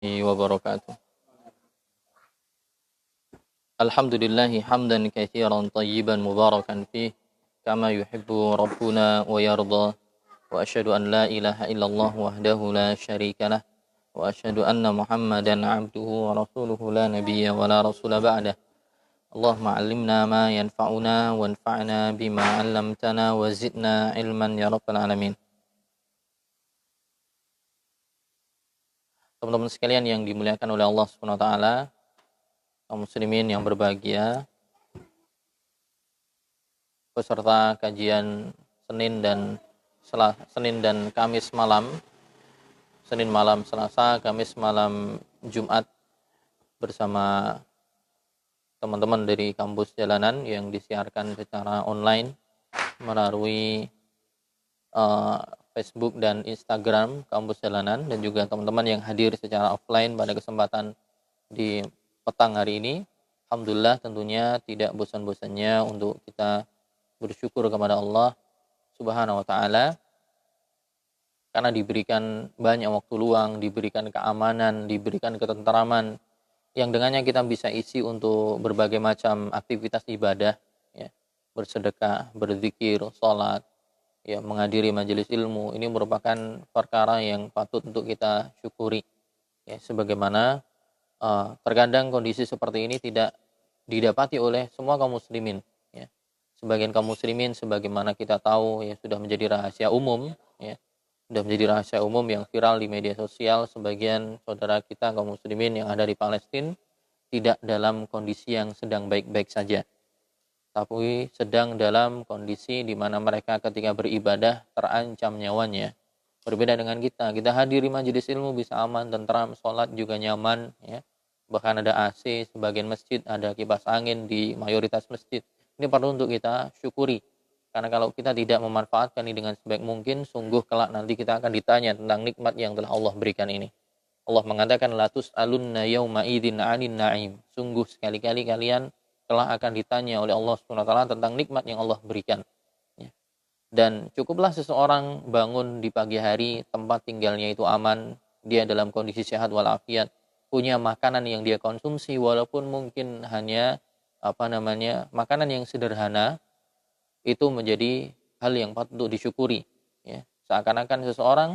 Wabarakatuh. Alhamdulillahi hamdan katsiran tayyiban mubarakan fih kama yuhibbu rabbuna wa yarda wa asyhadu an la ilaha illallah wahdahu la syarika lah wa asyhadu anna Muhammadan abduhu wa rasuluhu la nabiyya wa la rasula ba'dah. Allahumma 'allimna ma yanfa'una wanfa'na bima 'allamtana wa zidna ilman ya rabbal alamin. Teman-teman sekalian yang dimuliakan oleh Allah Subhanahu wa taala, kaum muslimin yang berbahagia, peserta kajian Senin dan Kamis malam, Senin malam Selasa, Kamis malam Jumat, bersama teman-teman dari kampus jalanan yang disiarkan secara online melalui Facebook dan Instagram kampus jalanan, dan juga teman-teman yang hadir secara offline pada kesempatan di petang hari ini. Alhamdulillah, tentunya tidak bosan-bosannya untuk kita bersyukur kepada Allah Subhanahu wa taala karena diberikan banyak waktu luang, diberikan keamanan, diberikan ketenteraman yang dengannya kita bisa isi untuk berbagai macam aktivitas ibadah, ya, bersedekah, berzikir, sholat, ya, menghadiri majelis ilmu. Ini merupakan perkara yang patut untuk kita syukuri, ya, sebagaimana terkadang kondisi seperti ini tidak didapati oleh semua kaum muslimin, ya. Sebagian kaum muslimin, sebagaimana kita tahu, ya, sudah menjadi rahasia umum, ya, sudah menjadi rahasia umum yang viral di media sosial. Sebagian saudara kita kaum muslimin yang ada di Palestina tidak dalam kondisi yang sedang baik-baik saja, tapi sedang dalam kondisi di mana mereka ketika beribadah terancam nyawanya. Berbeda dengan kita hadiri majelis ilmu bisa aman, tentram, sholat juga nyaman, ya. Bahkan ada AC, sebagian masjid ada kipas angin di mayoritas masjid. Ini perlu untuk kita syukuri, karena kalau kita tidak memanfaatkan ini dengan sebaik mungkin, sungguh kelak nanti kita akan ditanya tentang nikmat yang telah Allah berikan ini. Allah mengatakan la tus'alunna yauma idzin 'anil na'im. Sungguh sekali-kali kalian telah akan ditanya oleh Allah Subhanahu wa taala tentang nikmat yang Allah berikan, ya. Dan cukuplah seseorang bangun di pagi hari, tempat tinggalnya itu aman, dia dalam kondisi sehat walafiat, punya makanan yang dia konsumsi walaupun mungkin hanya makanan yang sederhana, itu menjadi hal yang patut untuk disyukuri, ya. Seakan-akan seseorang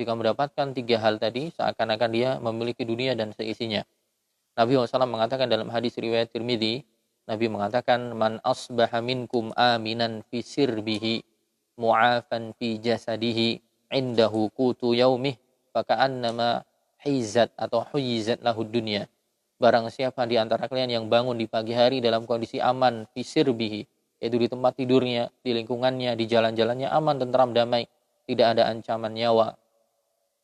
jika mendapatkan 3 hal tadi, seakan-akan dia memiliki dunia dan seisinya. Nabi SAW mengatakan dalam hadis riwayat Tirmidzi, Nabi mengatakan, man asbaha minkum aminan fi sirbihi mu'afan fi jasadihi indahu qutu yaumih faka'annama hizat atau huyizat lahu dunya. Barang siapa di antara kalian yang bangun di pagi hari dalam kondisi aman fi sirbihi, yaitu di tempat tidurnya, di lingkungannya, di jalan-jalannya aman, tentram, damai, tidak ada ancaman nyawa,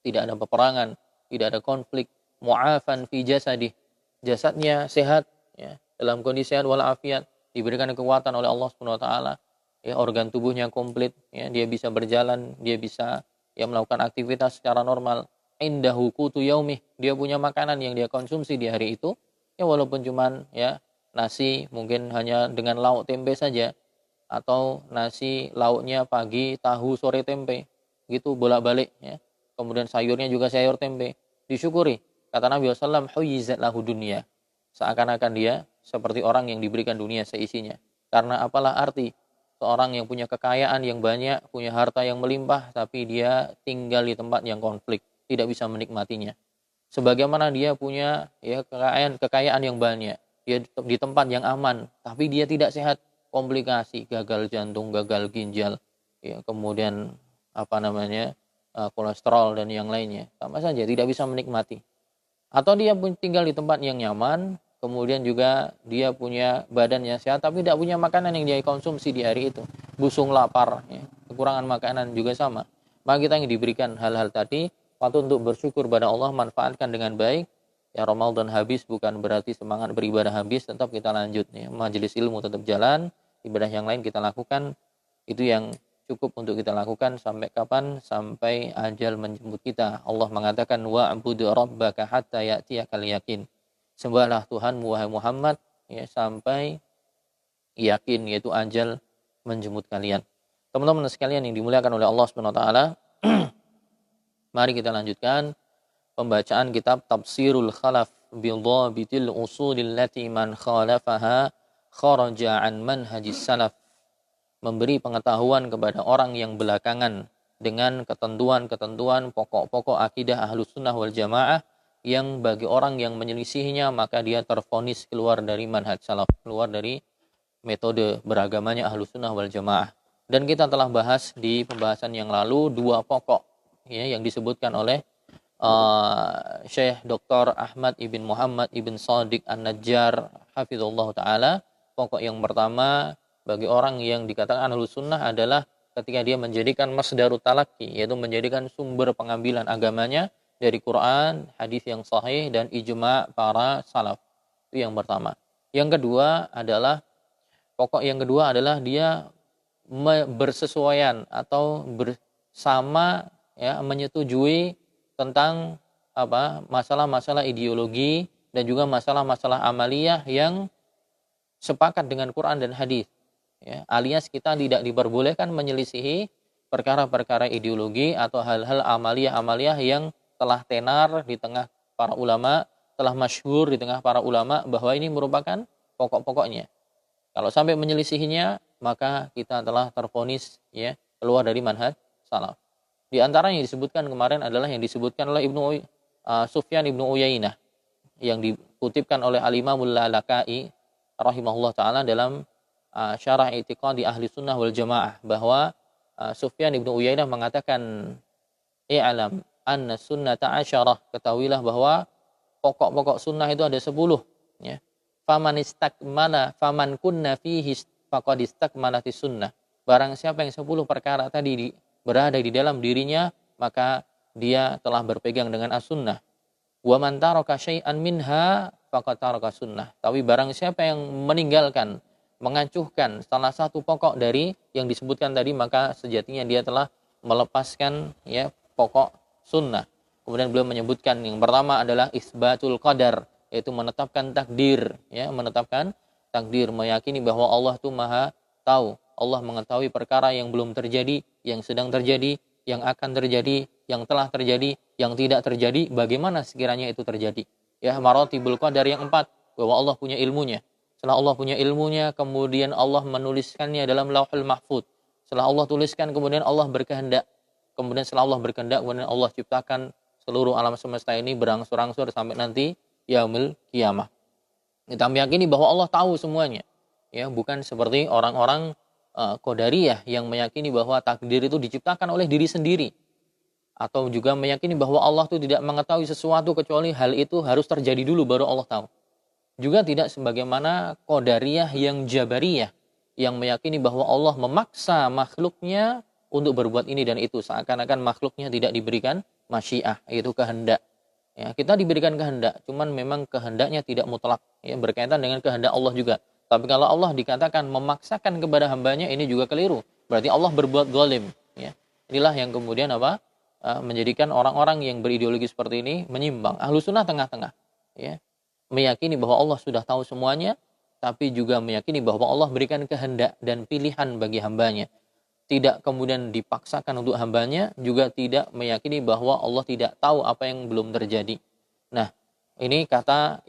tidak ada peperangan, tidak ada konflik, mu'afan fi jasadih, jasadnya sehat, ya, dalam kondisi sehat walafiat, diberikan kekuatan oleh Allah Subhanahu wa taala, ya, organ tubuhnya komplit, ya, dia bisa berjalan, dia bisa, ya, melakukan aktivitas secara normal. Indahu qutu yaumih, dia punya makanan yang dia konsumsi di hari itu, ya, walaupun cuman, ya, nasi mungkin hanya dengan lauk tempe saja, atau nasi lauknya pagi tahu sore tempe, gitu bolak-balik, ya. Kemudian sayurnya juga sayur tempe, disyukuri. Kata Nabi SAW, huyizat lahu dunia, seakan-akan dia seperti orang yang diberikan dunia seisinya. Karena apalah arti seorang yang punya kekayaan yang banyak, punya harta yang melimpah, tapi dia tinggal di tempat yang konflik, tidak bisa menikmatinya. Sebagaimana dia punya, ya, kekayaan yang banyak, dia di tempat yang aman, tapi dia tidak sehat, komplikasi, gagal jantung, gagal ginjal, ya, kemudian kolesterol dan yang lainnya, sama saja tidak bisa menikmati. Atau dia pun tinggal di tempat yang nyaman, kemudian juga dia punya badan yang sehat, tapi tidak punya makanan yang dia konsumsi di hari itu, busung lapar, ya, kekurangan makanan juga sama. Maka kita yang diberikan hal-hal tadi patut untuk bersyukur pada Allah, manfaatkan dengan baik. Ya, Ramadan habis bukan berarti semangat beribadah habis, tetap kita lanjut, ya. Majelis ilmu tetap jalan, ibadah yang lain kita lakukan. Itu yang cukup untuk kita lakukan sampai kapan? Sampai ajal menjemput kita. Allah mengatakan wa'budu rabbaka hatta ya'tiyakal yakin. Sembahlah Tuhanmu wahai Muhammad, ya, sampai yakin, yaitu ajal menjemput kalian. Teman-teman sekalian yang dimuliakan oleh Allah Subhanahu wa taala, mari kita lanjutkan pembacaan kitab Tafsirul Khalaf bidhabitil usulil lati man khalafaha kharaja an manhajis salaf, memberi pengetahuan kepada orang yang belakangan dengan ketentuan-ketentuan pokok-pokok akidah Ahlus Sunnah wal Jamaah yang bagi orang yang menyelisihinya maka dia tervonis keluar dari manhaj salaf, keluar dari metode beragamanya Ahlus Sunnah wal Jamaah. Dan kita telah bahas di pembahasan yang lalu dua pokok ya yang disebutkan oleh Syekh Dr. Ahmad ibn Muhammad ibn Shadiq An-Najjar hafizallahu taala. Pokok yang pertama bagi orang yang dikatakan Ahlus Sunnah adalah ketika dia menjadikan masdarut talaqi, yaitu menjadikan sumber pengambilan agamanya dari Quran, hadis yang sahih dan ijma' para salaf. Itu yang pertama. Yang kedua adalah pokok yang kedua adalah dia bersesuaian atau bersama ya menyetujui tentang masalah-masalah ideologi dan juga masalah-masalah amaliyah yang sepakat dengan Quran dan hadis. Ya, alias kita tidak diperbolehkan menyelisihi perkara-perkara ideologi atau hal-hal amaliyah-amaliyah yang telah tenar di tengah para ulama, telah masyhur di tengah para ulama bahwa ini merupakan pokok-pokoknya. Kalau sampai menyelisihinya, maka kita telah tervonis ya keluar dari manhaj salaf. Di antara yang disebutkan kemarin adalah yang disebutkan oleh Sufyan ibnu Uyainah yang dikutipkan oleh Al-Imamul Lalaka'i rahimahullah taala dalam Syarah I'tiqadi Ahli Sunnah wal Jamaah, bahwa Sufyan ibnu Uyainah mengatakan, i'lam anna sunnata asyarah, ketahuilah bahwa pokok-pokok sunnah itu ada 10 ya. Faman kunna fihi faqad istakmalati sunnah. Barang siapa yang 10 perkara tadi berada di dalam dirinya, maka dia telah berpegang dengan as-sunnah. Wa man taraka syai'an minha faqad taraka sunnah. Tapi barang siapa yang meninggalkan, mengacuhkan salah satu pokok dari yang disebutkan tadi, maka sejatinya dia telah melepaskan ya pokok sunnah. Kemudian beliau menyebutkan yang pertama adalah isbatul qadar, yaitu menetapkan takdir, ya, menetapkan takdir, meyakini bahwa Allah itu Maha tahu. Allah mengetahui perkara yang belum terjadi, yang sedang terjadi, yang akan terjadi, yang telah terjadi, yang tidak terjadi, bagaimana sekiranya itu terjadi. Ya, maratibul qadar yang 4, bahwa Allah punya ilmunya. Setelah Allah punya ilmunya, kemudian Allah menuliskannya dalam Lauhul Mahfuz. Setelah Allah tuliskan, kemudian Allah berkehendak. Kemudian setelah Allah berkehendak, kemudian Allah ciptakan seluruh alam semesta ini berangsur-angsur sampai nanti yaumil qiyamah. Kita meyakini bahwa Allah tahu semuanya. Ya, bukan seperti orang-orang Qadariyah yang meyakini bahwa takdir itu diciptakan oleh diri sendiri. Atau juga meyakini bahwa Allah itu tidak mengetahui sesuatu kecuali hal itu harus terjadi dulu baru Allah tahu. Juga tidak sebagaimana Qadariyah yang Jabariyah yang meyakini bahwa Allah memaksa makhluknya untuk berbuat ini dan itu, seakan-akan makhluknya tidak diberikan masyiah, yaitu kehendak. Ya, kita diberikan kehendak, cuman memang kehendaknya tidak mutlak, ya, berkaitan dengan kehendak Allah juga. Tapi kalau Allah dikatakan memaksakan kepada hambanya, ini juga keliru. Berarti Allah berbuat zalim. Ya. Inilah yang kemudian menjadikan orang-orang yang berideologi seperti ini menyimpang. Ahlus Sunnah tengah-tengah. Ya. Meyakini bahwa Allah sudah tahu semuanya, tapi juga meyakini bahwa Allah berikan kehendak dan pilihan bagi hambanya. Tidak kemudian dipaksakan untuk hambanya, juga tidak meyakini bahwa Allah tidak tahu apa yang belum terjadi. Nah, ini kata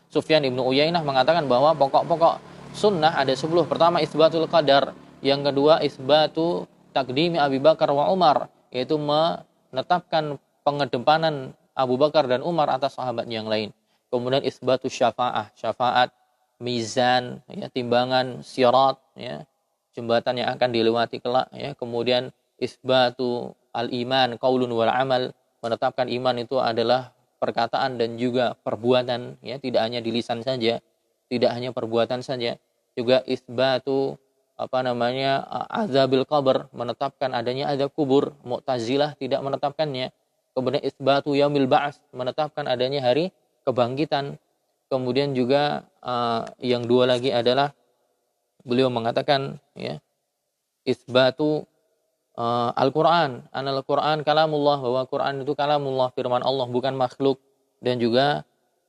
Sufyan ibnu Uyainah mengatakan bahwa pokok-pokok sunnah ada 10. Pertama, isbatul qadar. Yang kedua, isbatu takdimi Abu Bakar wa Umar, yaitu menetapkan pengedepanan Abu Bakar dan Umar atas sahabat yang lain. Kemudian isbatu syafaat, mizan, ya, timbangan, sirat, ya, jembatan yang akan dilewati kelak, ya. Kemudian isbatu al-iman qaulun wal amal, menetapkan iman itu adalah perkataan dan juga perbuatan, ya, tidak hanya di lisan saja, tidak hanya perbuatan saja. Juga isbatu azabil qabr, menetapkan adanya azab kubur. Mu'tazilah tidak menetapkannya. Kemudian isbatu yaumil ba'ats, menetapkan adanya hari kebangkitan. Kemudian juga yang dua lagi adalah beliau mengatakan, ya, isbatu Al-Quran, Al-Quran kalamullah, bahwa Quran itu kalamullah, firman Allah, bukan makhluk. Dan juga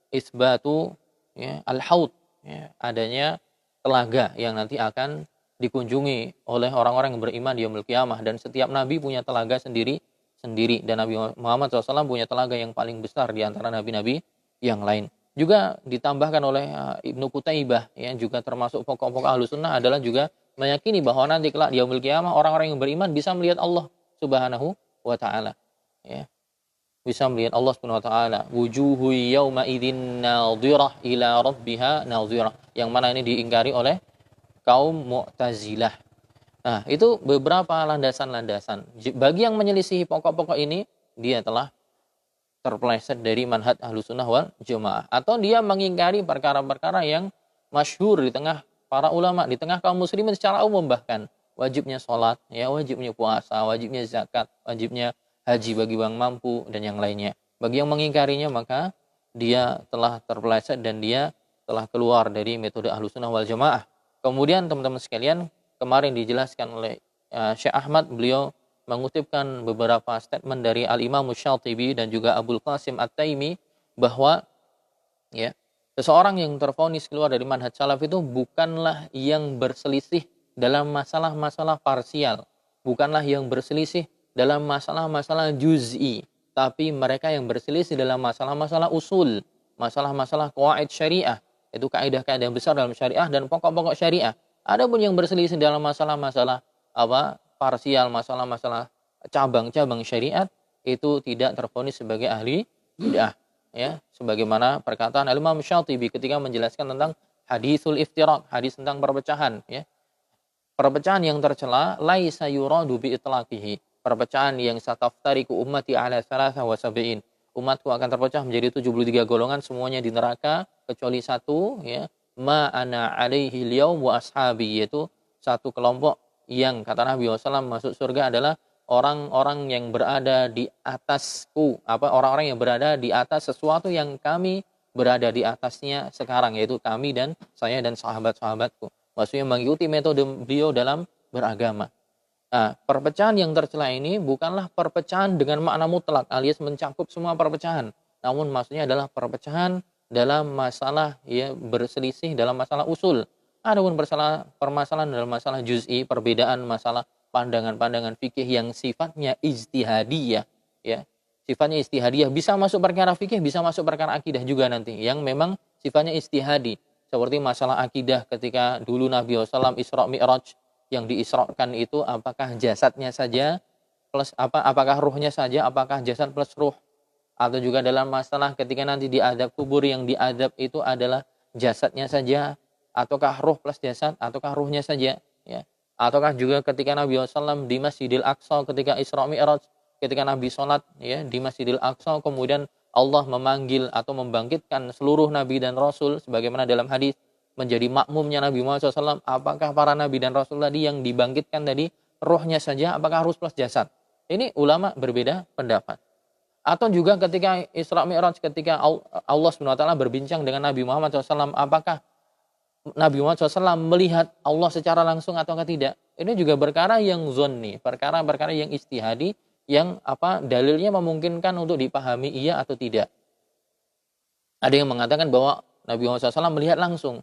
isbatu, ya, al-haud, ya, adanya telaga yang nanti akan dikunjungi oleh orang-orang yang beriman di yaumul qiyamah. Dan setiap nabi punya telaga sendiri sendiri dan Nabi Muhammad SAW punya telaga yang paling besar di antara nabi-nabi yang lain. Juga ditambahkan oleh Ibnu Qutaibah, ya, juga termasuk pokok-pokok Ahlussunnah adalah juga meyakini bahwa nanti kelak di yaumil qiyamah orang-orang yang beriman bisa melihat Allah Subhanahu wa taala. Ya, bisa melihat Allah Subhanahu wa taala. Wujuhu yauma idzin nadhirah ila rabbiha nadhirah. Yang mana ini diingkari oleh kaum Mu'tazilah. Nah, itu beberapa landasan-landasan. Bagi yang menyelisihi pokok-pokok ini, dia telah terpeleset dari manhaj Ahlussunnah wal Jamaah, atau dia mengingkari perkara-perkara yang masyhur di tengah para ulama, di tengah kaum muslimin secara umum, bahkan wajibnya sholat, ya, wajibnya puasa, wajibnya zakat, wajibnya haji bagi yang mampu dan yang lainnya. Bagi yang mengingkarinya maka dia telah terpeleset dan dia telah keluar dari metode Ahlussunnah wal Jamaah. Kemudian teman-teman sekalian, kemarin dijelaskan oleh Syekh Ahmad, beliau mengutipkan beberapa statement dari Al-Imam Syatibi dan juga Abul Qasim At-Taimi bahwa, ya, seseorang yang tervonis keluar dari manhaj salaf itu bukanlah yang berselisih dalam masalah-masalah parsial, bukanlah yang berselisih dalam masalah-masalah juz'i, tapi mereka yang berselisih dalam masalah-masalah usul, masalah-masalah qawaid syariah, itu kaidah-kaidah besar dalam syariah dan pokok-pokok syariah. Adapun yang berselisih dalam masalah-masalah parsial, masalah-masalah cabang-cabang syariat, itu tidak tervonis sebagai ahli bid'ah, ya, sebagaimana perkataan Al-Imam Syatibi ketika menjelaskan tentang hadisul iftirak, hadis tentang perpecahan, ya. Perpecahan yang tercela laisa yuradu bi itlaqihi, perpecahan yang sataftariku ummati ala 73, umatku akan terpecah menjadi 73 golongan, semuanya di neraka kecuali satu, ya, ma ana alaihi al-yaum wa ashabi, yaitu satu kelompok yang kata Nabi SAW masuk surga adalah orang-orang yang berada di atasku, orang-orang yang berada di atas sesuatu yang kami berada di atasnya sekarang, yaitu kami dan saya dan sahabat-sahabatku. Maksudnya mengikuti metode beliau dalam beragama. Nah, perpecahan yang tercela ini bukanlah perpecahan dengan makna mutlak alias mencakup semua perpecahan, namun maksudnya adalah perpecahan dalam masalah, ya, berselisih dalam masalah usul. Adapun permasalahan dalam masalah juz'i, perbedaan masalah pandangan-pandangan fikih yang sifatnya ijtihadiyah, ya. Sifatnya ijtihadiyah, bisa masuk perkara fikih, bisa masuk perkara akidah juga nanti, yang memang sifatnya ijtihadi. Seperti masalah akidah ketika dulu Nabi SAW Isra Mi'raj, yang diisrakan itu apakah jasadnya saja plus apakah ruhnya saja, apakah jasad plus ruh, atau juga dalam masalah ketika nanti diadab kubur, yang diadab itu adalah jasadnya saja, ataukah ruh plus jasad, ataukah ruhnya saja, ya. Ataukah juga ketika Nabi SAW di Masjidil Aqsa ketika Isra Mi'raj, ketika Nabi sholat, ya, di Masjidil Aqsa, kemudian Allah memanggil atau membangkitkan seluruh Nabi dan Rasul, sebagaimana dalam hadis menjadi makmumnya Nabi Muhammad SAW, apakah para Nabi dan Rasul tadi yang dibangkitkan tadi ruhnya saja, apakah ruh plus jasad? Ini ulama berbeda pendapat. Atau juga ketika Isra Mi'raj, ketika Allah SWT berbincang dengan Nabi Muhammad SAW, apakah Nabi Muhammad SAW melihat Allah secara langsung atau tidak? Ini juga perkara yang zonni, perkara-perkara yang ijtihadi, yang dalilnya memungkinkan untuk dipahami iya atau tidak. Ada yang mengatakan bahwa Nabi Muhammad SAW melihat langsung,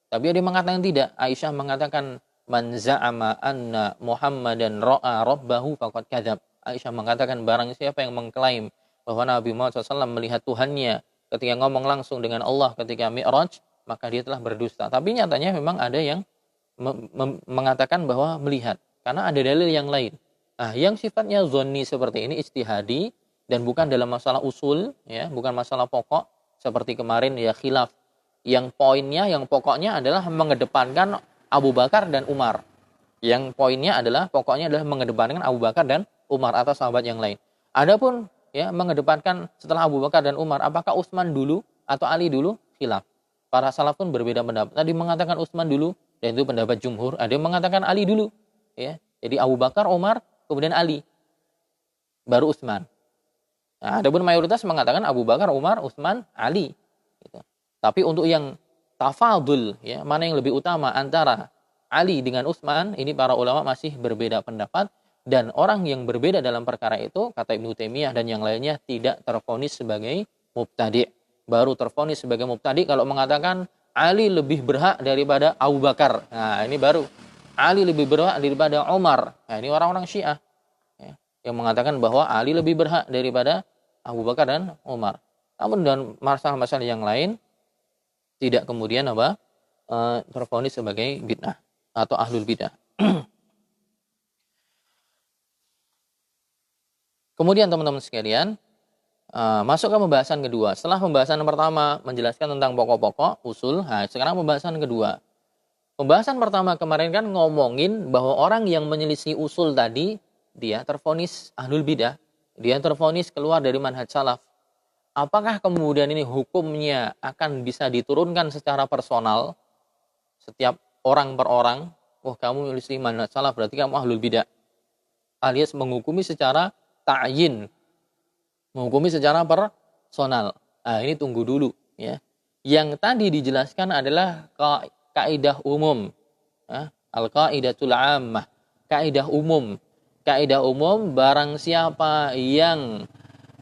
tapi ada yang mengatakan tidak. Aisyah mengatakan man za'ama anna Muhammadan ra'a rabbahu faqad kadzab. Aisyah mengatakan barang siapa yang mengklaim bahwa Nabi Muhammad SAW melihat Tuhannya ketika ngomong langsung dengan Allah ketika Mi'raj, maka dia telah berdusta. Tapi nyatanya memang ada yang mengatakan bahwa melihat, karena ada dalil yang lain. Nah, yang sifatnya zonni seperti ini ijtihadi dan bukan dalam masalah usul, ya, bukan masalah pokok seperti kemarin, ya, khilaf. Yang poinnya, yang pokoknya adalah mengedepankan Abu Bakar dan Umar. Yang poinnya adalah pokoknya adalah mengedepankan Abu Bakar dan Umar atau sahabat yang lain. Adapun, ya, mengedepankan setelah Abu Bakar dan Umar, apakah Utsman dulu atau Ali dulu? Khilaf. Para salaf pun berbeda pendapat. Tadi mengatakan Utsman dulu, dan itu pendapat jumhur. Ada yang mengatakan Ali dulu, ya. Jadi Abu Bakar, Umar, kemudian Ali, baru Utsman. Nah, adapun mayoritas mengatakan Abu Bakar, Umar, Utsman, Ali. Gitu. Tapi untuk yang tafadul, ya, mana yang lebih utama antara Ali dengan Utsman, ini para ulama masih berbeda pendapat. Dan orang yang berbeda dalam perkara itu, kata Ibnu Taimiyah dan yang lainnya, tidak tervonis sebagai mubtadi'. Baru tervonis sebagai mubtadi' kalau mengatakan Ali lebih berhak daripada Abu Bakar. Nah, ini baru. Ali lebih berhak daripada Umar. Nah, ini orang-orang Syiah. Ya. yang mengatakan bahwa Ali lebih berhak daripada Abu Bakar dan Umar. Namun dan masalah-masalah yang lain tidak kemudian tervonis sebagai bid'ah atau ahlul bid'ah. Kemudian teman-teman sekalian, masuk ke pembahasan kedua. Setelah pembahasan pertama menjelaskan tentang pokok-pokok usul, sekarang pembahasan kedua. Pembahasan pertama kemarin kan ngomongin bahwa orang yang menyelisih usul tadi, dia tervonis ahlul bidah, dia tervonis keluar dari manhaj salaf. Apakah kemudian ini hukumnya akan bisa diturunkan secara personal, setiap orang per orang? Oh, kamu menyelisih manhaj salaf, berarti kamu ahlul bidah. Alias menghukumi secara ta'yin, menghukumi secara personal. Ini tunggu dulu ya. Yang tadi dijelaskan adalah kaidah umum, al-qaidatul ammah, kaidah umum. Kaidah umum, barang siapa yang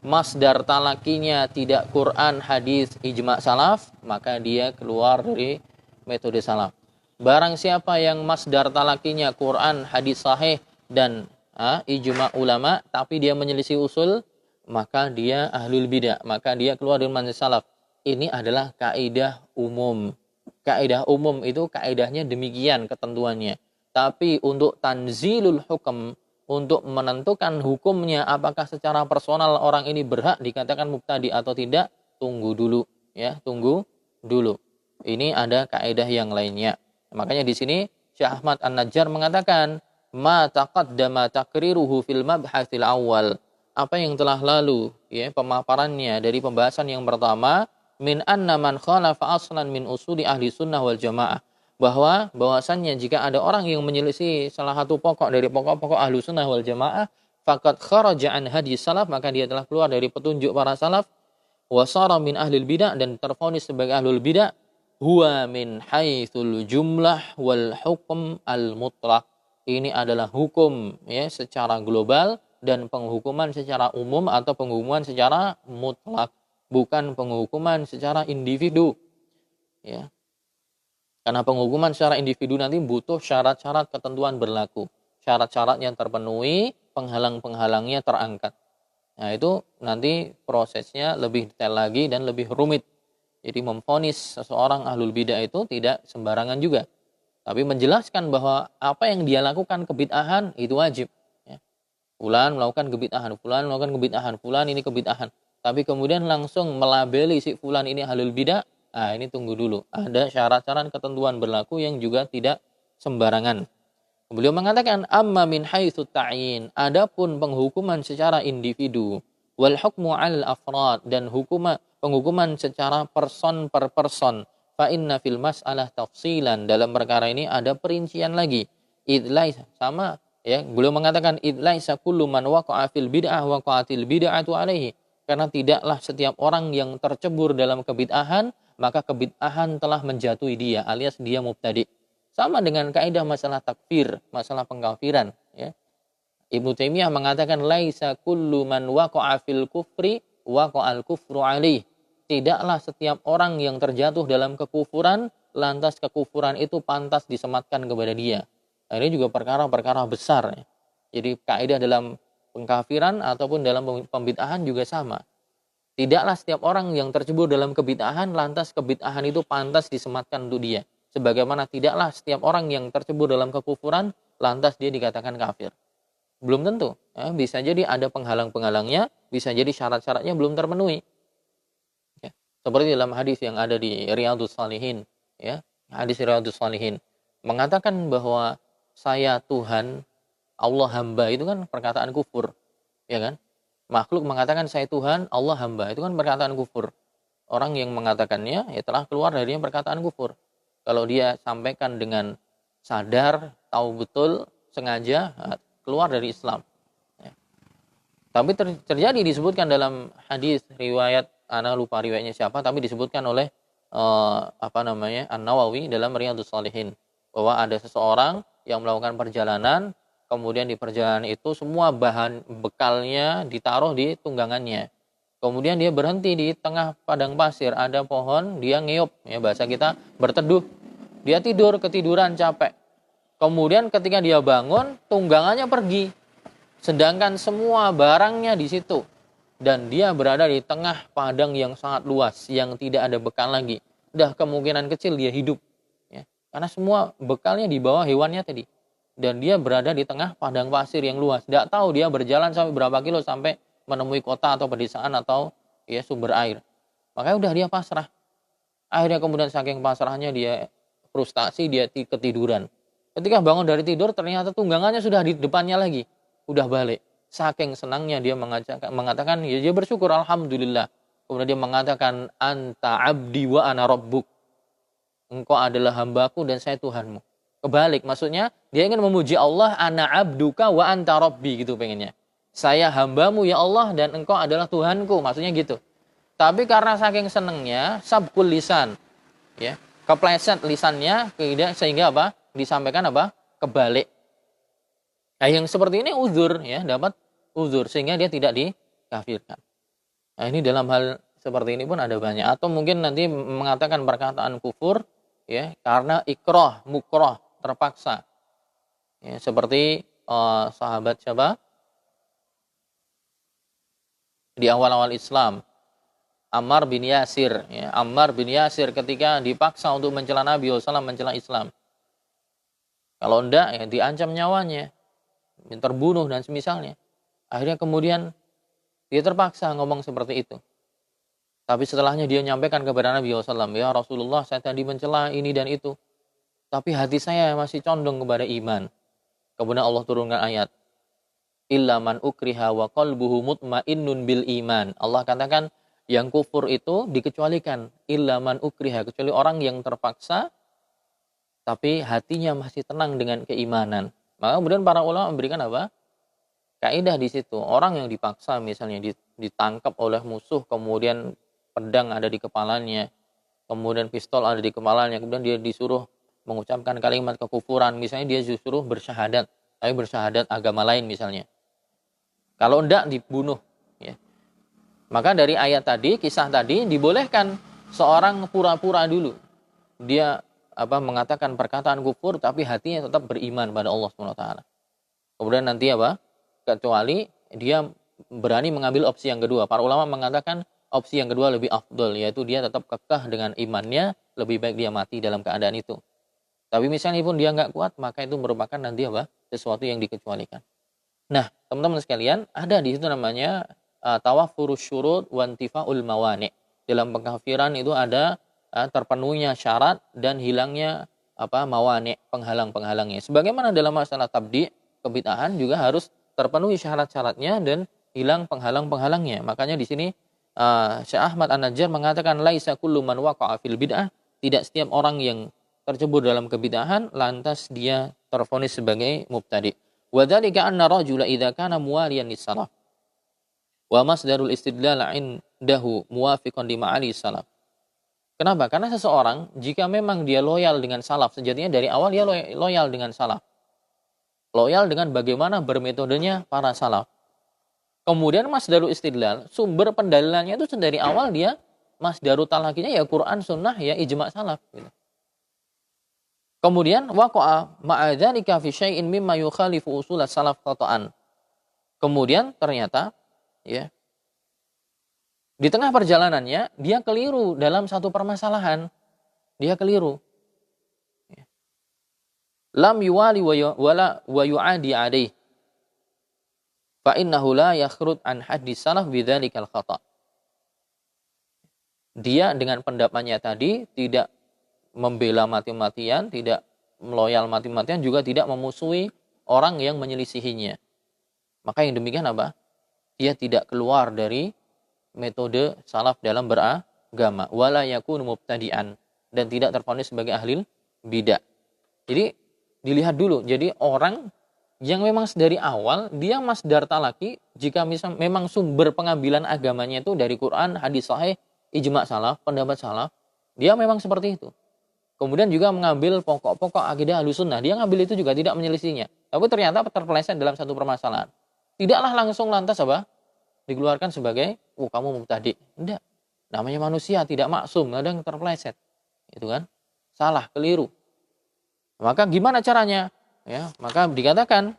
masdar talakinya tidak Quran, hadis, ijma' salaf, maka dia keluar dari metode salaf. Barang siapa yang masdar talakinya Quran, hadis sahih dan ijma' ulama, tapi dia menyelisih usul, maka dia ahlul bidah, maka dia keluar dari manhaj salaf. Ini adalah kaidah umum. Kaidah umum itu kaidahnya demikian ketentuannya. Tapi untuk tanzilul hukum, untuk menentukan hukumnya apakah secara personal orang ini berhak dikatakan mubtadi atau tidak, tunggu dulu ya, tunggu dulu. Ini ada kaidah yang lainnya. Makanya di sini Syekh Ahmad An-Najjar mengatakan ma taqaddama takriruhu fil mabhasil awal. Apa yang telah lalu ya pemaparannya dari pembahasan yang pertama, min anna man khalafa aslan min usuli ahli sunnah wal jamaah, bahwasannya jika ada orang yang menyelisih salah satu pokok dari pokok-pokok ahli sunnah wal jamaah, faqad kharaja an hadis salaf, maka dia telah keluar dari petunjuk para salaf, wa sara min ahlil bidah, dan tervonis sebagai ahlul bidah, huwa min haitsul jumlah wal hukm al mutlaq. Ini adalah hukum ya secara global dan penghukuman secara umum atau penghukuman secara mutlak, bukan penghukuman secara individu. Ya. Karena penghukuman secara individu nanti butuh syarat-syarat ketentuan berlaku. Syarat-syarat yang terpenuhi, penghalang-penghalangnya terangkat. Nah, itu nanti prosesnya lebih detail lagi dan lebih rumit. Jadi memvonis seseorang ahlul bidah itu tidak sembarangan juga. Tapi menjelaskan bahwa apa yang dia lakukan kebid'ahan itu wajib. Ya. Fulan melakukan kebid'ahan, fulan melakukan kebid'ahan, fulan ini kebid'ahan. Tapi kemudian langsung melabeli si fulan ini ahlul bidah, ini tunggu dulu. Ada syarat-syarat ketentuan berlaku yang juga tidak sembarangan. Beliau mengatakan amma min haitsu ta'yin, adapun penghukuman secara individu, wal hukmu 'alal afrad, dan penghukuman secara person per person, fa inna fil mas'alah tafsilan, dalam perkara ini ada perincian lagi. Idlai sama ya, beliau mengatakan idlaisa kullu man waqa'a fil bid'ah waqa'atil bid'atu alaihi, karena tidaklah setiap orang yang tercebur dalam kebid'ahan maka kebid'ahan telah menjatuhi dia, alias dia mubtadi. Sama dengan kaidah masalah takfir, masalah pengkafiran ya. Ibnu Taimiyah mengatakan laisa kullu man waqa'a fil kufri waqa'al kufru alaihi. Tidaklah setiap orang yang terjatuh dalam kekufuran, lantas kekufuran itu pantas disematkan kepada dia. Nah, ini juga perkara-perkara besar. Ya. Jadi kaidah dalam pengkafiran ataupun dalam pembid'ahan juga sama. Tidaklah setiap orang yang tercebur dalam kebid'ahan, lantas kebid'ahan itu pantas disematkan untuk dia. Sebagaimana tidaklah setiap orang yang tercebur dalam kekufuran, lantas dia dikatakan kafir. Belum tentu. Ya, bisa jadi ada penghalang-penghalangnya, bisa jadi syarat-syaratnya belum terpenuhi. Seperti dalam hadis yang ada di Riyadhus Shalihin, ya, hadis Riyadhus Shalihin mengatakan bahwa saya Tuhan, Allah hamba, itu kan perkataan kufur, ya kan? Makhluk mengatakan saya Tuhan, Allah hamba, itu kan perkataan kufur. Orang yang mengatakannya ya telah keluar dari perkataan kufur. Kalau dia sampaikan dengan sadar, tahu betul, sengaja, keluar dari Islam. Ya. Tapi terjadi disebutkan dalam hadis riwayat, ana lupa riwayatnya siapa, tapi disebutkan oleh An-Nawawi dalam Riyadhus Shalihin bahwa ada seseorang yang melakukan perjalanan, kemudian di perjalanan itu semua bahan bekalnya ditaruh di tunggangannya. Kemudian dia berhenti di tengah padang pasir, ada pohon, dia ngeyop, ya bahasa kita berteduh. Dia tidur, ketiduran, capek. Kemudian ketika dia bangun, tunggangannya pergi. Sedangkan semua barangnya di situ. Dan dia berada di tengah padang yang sangat luas, yang tidak ada bekal lagi. Udah kemungkinan kecil dia hidup. Ya. Karena semua bekalnya di bawah hewannya tadi. Dan dia berada di tengah padang pasir yang luas. Tidak tahu dia berjalan sampai berapa kilo sampai menemui kota atau pedesaan atau ya sumber air. Makanya udah dia pasrah. Akhirnya kemudian saking pasrahnya dia frustasi, dia ketiduran. Ketika bangun dari tidur ternyata tunggangannya sudah di depannya lagi. Udah balik. Saking senangnya dia mengatakan ya dia bersyukur alhamdulillah. Kemudian dia mengatakan anta abdi wa ana rabbuk. Engkau adalah hambaku dan saya Tuhanmu. Kebalik, maksudnya dia ingin memuji Allah, ana abduka wa anta rabbi gitu pengennya. Saya hambamu ya Allah dan engkau adalah Tuhanku, maksudnya gitu. Tapi karena saking senengnya, sabkul lisan, ya, kepleset lisannya, sehingga apa? Disampaikan apa? Kebalik. Nah, yang seperti ini uzur, ya, dapat uzur sehingga dia tidak dikafirkan. Nah, ini dalam hal seperti ini pun ada banyak. Atau mungkin nanti mengatakan perkataan kufur, ya, karena ikrah, mukrah, terpaksa. Ya, seperti sahabat siapa? Di awal-awal Islam, Ammar bin Yasir. Ya, Ammar bin Yasir ketika dipaksa untuk mencela Nabi SAW, mencela Islam. Kalau enggak, ya diancam nyawanya, terbunuh dan semisalnya. Akhirnya kemudian dia terpaksa ngomong seperti itu. Tapi setelahnya dia nyampaikan kepada Nabi SAW, ya Rasulullah, saya tadi mencela ini dan itu. Tapi hati saya masih condong kepada iman. Kemudian Allah turunkan ayat, illa man ukriha wa qalbuhu mutmainnun bil iman. Allah katakan yang kufur itu dikecualikan, illa man ukriha, kecuali orang yang terpaksa tapi hatinya masih tenang dengan keimanan. Maka kemudian para ulama memberikan apa? Kaidah di situ. Orang yang dipaksa misalnya ditangkap oleh musuh, kemudian pedang ada di kepalanya, kemudian pistol ada di kepalanya, kemudian dia disuruh mengucapkan kalimat kekufuran, misalnya dia disuruh bersyahadat, tapi bersyahadat agama lain misalnya. Kalau enggak dibunuh, ya. Maka dari ayat tadi, kisah tadi, dibolehkan seorang pura-pura dulu. Dia mengatakan perkataan kufur tapi hatinya tetap beriman pada Allah SWT. Kemudian nanti kecuali dia berani mengambil opsi yang kedua. Para ulama mengatakan opsi yang kedua lebih afdol, yaitu dia tetap kekeh dengan imannya, lebih baik dia mati dalam keadaan itu. Tapi misalnya pun dia nggak kuat, maka itu merupakan nanti sesuatu yang dikecualikan. Nah, teman-teman sekalian, ada di situ namanya tawafurus syurut wa intifaul mawani'. Dalam pengkafiran itu ada terpenuhnya syarat dan hilangnya mawani', penghalang-penghalangnya. Sebagaimana dalam masalah tabdi', kebid'ahan juga harus terpenuhi syarat-syaratnya dan hilang penghalang-penghalangnya. Makanya di sini Syekh Ahmad An-Najjar mengatakan laisa kullu man waqa'a fil bid'ah, tidak setiap orang yang tercebur dalam kebid'ahan lantas dia tervonis sebagai mubtadi'. Wa dzalika anna rajula idza kana muwaliyan lis-salaf wa masdarul istidlal 'indahu muwafiqan li ma'ali salaf. Kenapa? Karena seseorang jika memang dia loyal dengan salaf, sejatinya dari awal dia loyal dengan salaf. Loyal dengan bagaimana bermetodenya para salaf. Kemudian masdarul istidlal, sumber pendalilannya itu dari awal dia masdarul talakinya ya Quran, sunnah, ya ijma' salaf gitu. Kemudian waqa'a ma'a dzalika fi syai'in mimma yukhalifu usul salaf qata'an. Kemudian ternyata ya di tengah perjalanannya dia keliru dalam satu permasalahan. Dia keliru. Lam yuwali wa yu'adi alaih. Fa innahu la yakhrud an hadis salaf bidzalikal khata'. Dia dengan pendapatnya tadi tidak membela mati-matian, tidak meloyal mati-matian, juga tidak memusuhi orang yang menyelisihinya. Maka yang demikian apa? Dia tidak keluar dari metode salaf dalam beragama, wala yakunu mubtadi'an, dan tidak tervonis sebagai ahli bidah. Jadi dilihat dulu. Jadi orang yang memang dari awal dia masdar talaki, jika memang sumber pengambilan agamanya itu dari Quran, hadis sahih, ijma' salaf, pendapat salaf, dia memang seperti itu. Kemudian juga mengambil pokok-pokok akidah Ahlussunnah, dia ngambil itu juga tidak menyelisihinya. Tapi ternyata terpeleset dalam satu permasalahan. Tidaklah langsung lantas dikeluarkan sebagai kamu mubtadi'. Enggak. Namanya manusia tidak maksum, kadang terpeleset. Itu kan? Salah, keliru. Maka gimana caranya? Ya, maka dikatakan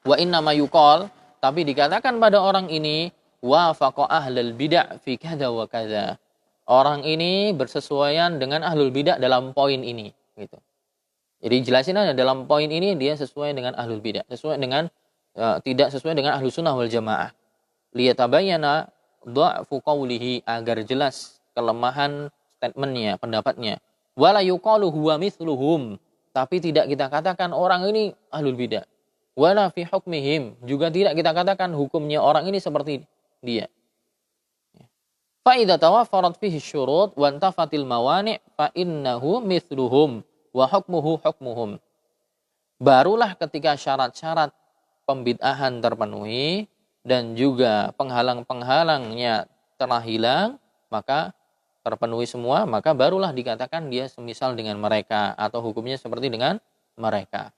Wa inna ma yuqal, tapi dikatakan pada orang ini wafaqa ahlul bid'ah fi kadza wa kadza. Orang ini bersesuaian dengan ahlul bidah dalam poin ini, gitu. Jadi jelasin aja dalam poin ini dia sesuai dengan ahlul bidah, sesuai dengan tidak sesuai dengan ahlus sunnah wal jamaah. Liyatabayyana dha'fu qawlihi, agar jelas kelemahan statementnya, pendapatnya. Wala yuqalu huwa mithluhum, tapi tidak kita katakan orang ini ahlul bidah. Wala fi hukmihim, juga tidak kita katakan hukumnya orang ini seperti dia. Fa idza tawaffarat fihi syurut wa intafatil mawani' fa innahu mithluhum wa hukmuhu hukmuhum. Barulah ketika syarat-syarat pembid'ahan terpenuhi dan juga penghalang-penghalangnya telah hilang, maka terpenuhi semua, maka barulah dikatakan dia semisal dengan mereka atau hukumnya seperti dengan mereka.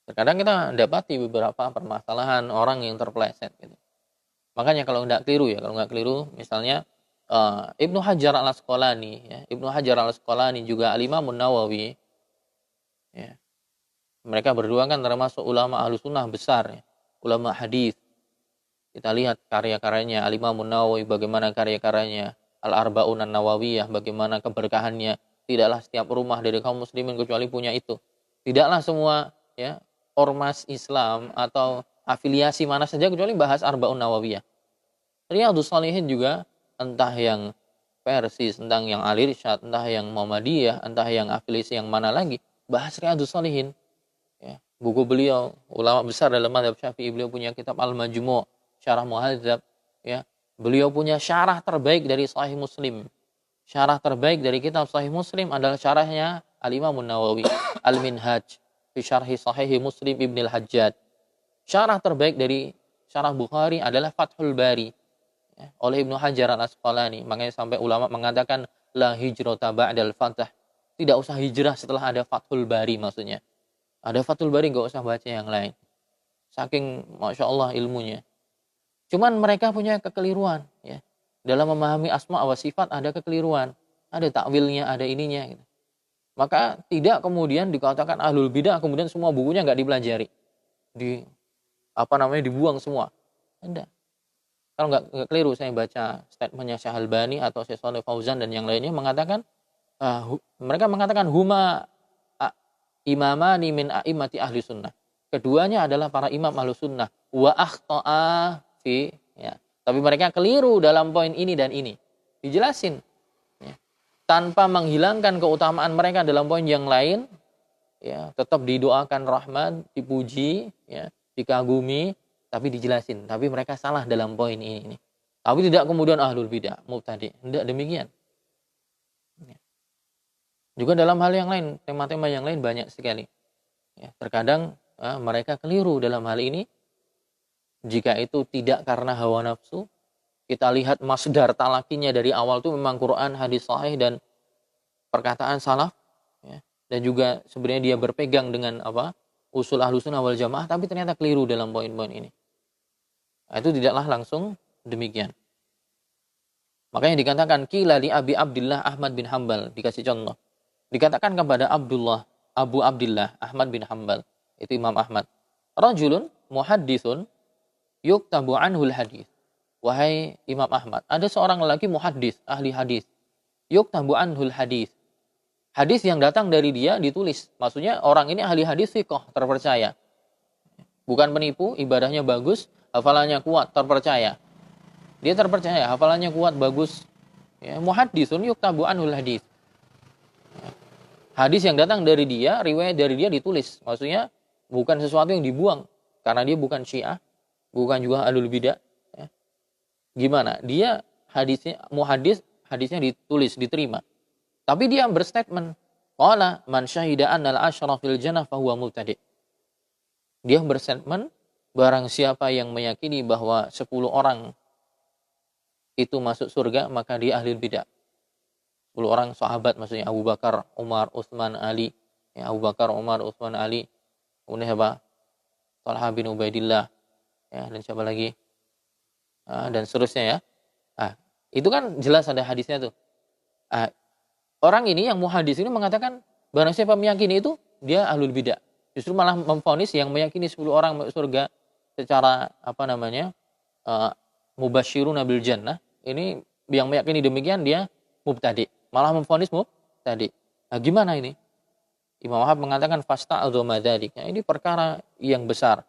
Terkadang kita dapati beberapa permasalahan orang yang terpeleset gitu. Makanya kalau nggak keliru, misalnya Ibnu Hajar al-Asqalani, ya, Ibnu Hajar al-Asqalani juga Al-Imam Nawawi, ya, mereka berdua kan termasuk ulama Ahlus Sunnah besar, ya, ulama hadis. Kita lihat karya-karyanya Al-Imam Nawawi, bagaimana karya-karyanya, Al-Arba'un an-Nawawiyah, bagaimana keberkahannya. Tidaklah setiap rumah dari kaum muslimin kecuali punya itu. Tidaklah semua, ya, ormas Islam atau afiliasi mana saja kecuali bahas Arba'un Nawawiyah. Riyadhus Shalihin juga, entah yang Persis, tentang yang Al-Irsyad, entah yang Muhammadiyah, entah yang afiliasi yang mana lagi, bahas Riyadhus Shalihin. Ya, buku beliau, ulama besar dalam mazhab Syafi'i, beliau punya kitab Al-Majmu', Syarah Muhadzab, ya. Beliau punya syarah terbaik dari Sahih Muslim. Syarah terbaik dari kitab Sahih Muslim adalah syarahnya Al-Imam Nawawi, Al-Minhaj fi Syarhi Sahih Muslim Ibn al-Hajjaj. Syarah terbaik dari syarah Bukhari adalah Fathul Bari, ya, oleh Ibnu Hajar al-Asqalani. Makanya sampai ulama mengatakan la hijrata ba'dal fath. Tidak usah hijrah setelah ada Fathul Bari, maksudnya. Ada Fathul Bari, nggak usah baca yang lain. Saking Masya Allah ilmunya. Cuman mereka punya kekeliruan, ya. Dalam memahami asma wa sifat ada kekeliruan. Ada takwilnya, ada ininya, gitu. Maka tidak kemudian dikatakan ahlul bidah kemudian semua bukunya nggak dipelajari. Dibuang semua. Tidak. Kalau nggak keliru saya baca statementnya Syekh Albani atau Syekh Shalih Fauzan dan yang lainnya mengatakan mereka mengatakan huma imamani min a'immati ahli sunnah. Keduanya adalah para imam ahli sunnah. Wa akhta'a fi, ya. Tapi mereka keliru dalam poin ini dan ini. Dijelasin, ya. Tanpa menghilangkan keutamaan mereka dalam poin yang lain, ya, tetap didoakan rahmat, dipuji, ya, dikagumi, tapi dijelasin. Tapi mereka salah dalam poin ini. Tapi tidak kemudian ahlul bidah, mubtadi'. Tidak demikian. Ya. Juga dalam hal yang lain, tema-tema yang lain banyak sekali. Ya, terkadang mereka keliru dalam hal ini. Jika itu tidak karena hawa nafsu, kita lihat masdar talakinya dari awal itu memang Quran, hadis sahih dan perkataan salaf, ya. Dan juga sebenarnya dia berpegang dengan usul Ahlussunnah wal Jamaah, tapi ternyata keliru dalam poin-poin ini. Nah, itu tidaklah langsung demikian. Makanya dikatakan qila li Abi Abdullah Ahmad bin Hanbal, dikasih contoh. Dikatakan kepada Abu Abdullah Ahmad bin Hanbal, itu Imam Ahmad, rajulun muhadditsun yuktabu anhul hadis. Wahai Imam Ahmad, ada seorang lelaki muhaddis, ahli hadis. Yuktabu anhul hadis. Hadis yang datang dari dia ditulis. Maksudnya orang ini ahli hadis thiqah, terpercaya. Bukan penipu, ibadahnya bagus, hafalannya kuat, terpercaya. Dia terpercaya, hafalannya kuat, bagus. Ya, muhaddisun yuktabu anhul hadis. Hadis yang datang dari dia, riwayat dari dia ditulis. Maksudnya bukan sesuatu yang dibuang. Karena dia bukan Syiah, bukan juga ahlul bidah. Ya. Gimana? Dia hadisnya, muhaddis, hadisnya ditulis, diterima. Tapi dia berstatement, qala man syahida annal asyra fil jannah fahuwa mubtadi'. Dia berstatement, barang siapa yang meyakini bahwa 10 orang itu masuk surga, maka dia ahli bidah. 10 orang sahabat, maksudnya Abu Bakar, Umar, Utsman, Ali. Ya, Abu Bakar, Umar, Utsman, Ali. Kemudian apa? Talha bin Ubaidillah. Ya, dan siapa lagi? Dan seterusnya, ya. Itu kan jelas ada hadisnya tuh. Orang ini yang muhadis ini mengatakan barang siapa meyakini itu dia ahlul bidah. Justru malah memvonis yang meyakini 10 orang masuk surga secara uh, mubasyiruna bil jannah, ini yang meyakini demikian dia mubtadi, malah memvonis mubtadi. Nah, gimana ini? Imam Wahab mengatakan fasta'adzama dzalik. Ini perkara yang besar.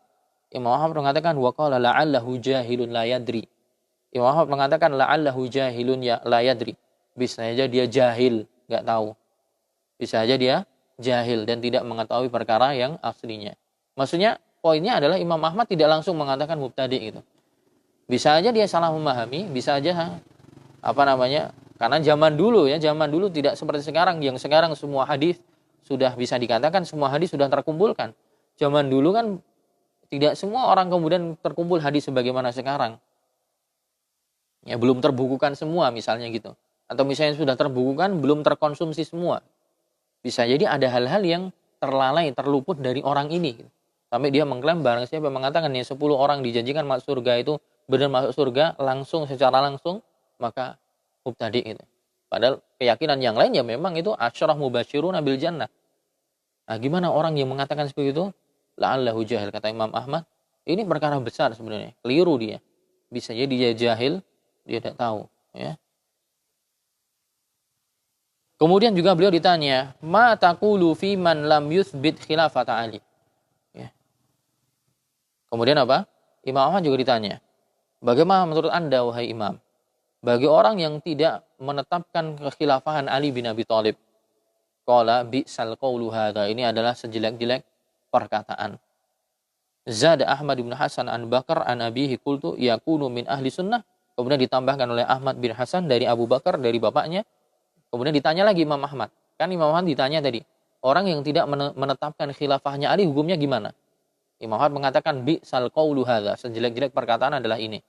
Imam Wahab mengatakan wa qala la'allahu jahilun la yadri. Imam Wahab mengatakan la'allahu jahilun ya la yadri. Bisa saja dia jahil, enggak tahu. Bisa saja dia jahil dan tidak mengetahui perkara yang aslinya. Maksudnya poinnya adalah Imam Ahmad tidak langsung mengatakan mubtadi gitu. Bisa aja dia salah memahami, bisa aja karena zaman dulu tidak seperti sekarang, yang sekarang semua hadis sudah bisa dikatakan semua hadis sudah terkumpulkan. Zaman dulu kan tidak semua orang kemudian terkumpul hadis sebagaimana sekarang. Ya, belum terbukukan semua misalnya gitu. Atau misalnya sudah terbukukan belum terkonsumsi semua. Bisa jadi ada hal-hal yang terlalai, terluput dari orang ini. Sampai dia mengklaim barang siapa mengatakan 10 orang dijanjikan masuk surga itu benar masuk surga secara langsung, maka mubtadi itu. Padahal keyakinan yang lain ya memang itu asyarah mubasyiruna bil jannah. Nah, gimana orang yang mengatakan seperti itu? La'allahu jahil, kata Imam Ahmad. Ini perkara besar sebenarnya. Keliru dia. Bisa jadi dia jahil, dia tidak tahu. Ya. Kemudian juga beliau ditanya, ma taqulu fi man lam yuthbit khilafata Ali. Ya. Kemudian apa? Imam Ahmad juga ditanya, bagaimana menurut Anda wahai Imam? Bagi orang yang tidak menetapkan kekhilafahan Ali bin Abi Thalib. Qala bi'sal qawlu hadha. Ini adalah sejelek-jelek perkataan. Zada Ahmad bin Hasan an Bakar an abihi qultu yakunu min ahli sunnah. Kemudian ditambahkan oleh Ahmad bin Hasan dari Abu Bakar, dari bapaknya. Kemudian ditanya lagi Imam Ahmad. Kan Imam Ahmad ditanya tadi, orang yang tidak menetapkan khilafahnya Ali hukumnya gimana? Imam Ahmad mengatakan bi'sal qawlu hadha. Sejelek-jelek perkataan adalah ini.